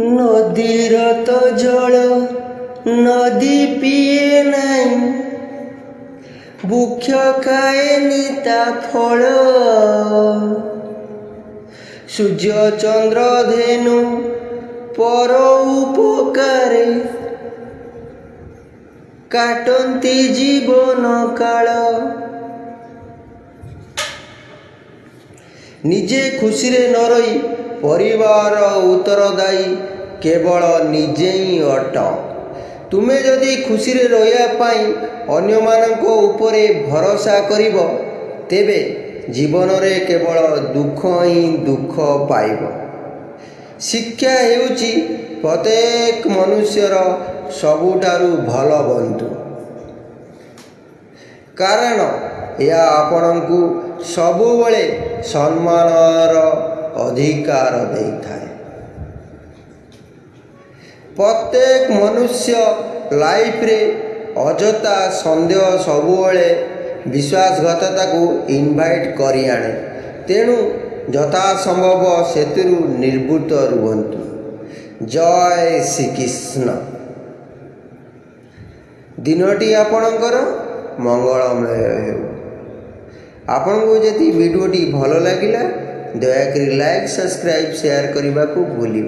नदीर तो जल नदी पिए नाई, वृक्ष खाएनी ता फल। सूर्य चंद्र धेनु पर उपकारे, काटन्ति जीवन काल। निजे खुशी रे न रही परिवार उत्तरदायी केवल निजे ही अट। तुमे जदि खुशी रे रहिया पाई अन्य माननको उपरे भरोसा करिब, तेबे जीवन रे केवल दुख ही दुख पाइब। शिक्षा हेउची प्रत्येक मनुष्यर सबुठारु भल बंधु, कारण यह आपणकु सबुबले सम्मानर अधिकार देइथाए। प्रत्येक मनुष्य लाइफ रे अजता संदेह सबुबले विश्वासघातता को इनवाइट करि आणे। तेणु यथा संभव सेतुरु निर्वृत्त रुहन्तु। जय श्री कृष्ण। दिनटी आपणकर मंगलमय हेउ। आपनको यदि वीडियोटी भल लगिला दयाकरी लाइक सब्सक्राइब शेयर करने को भूलियो।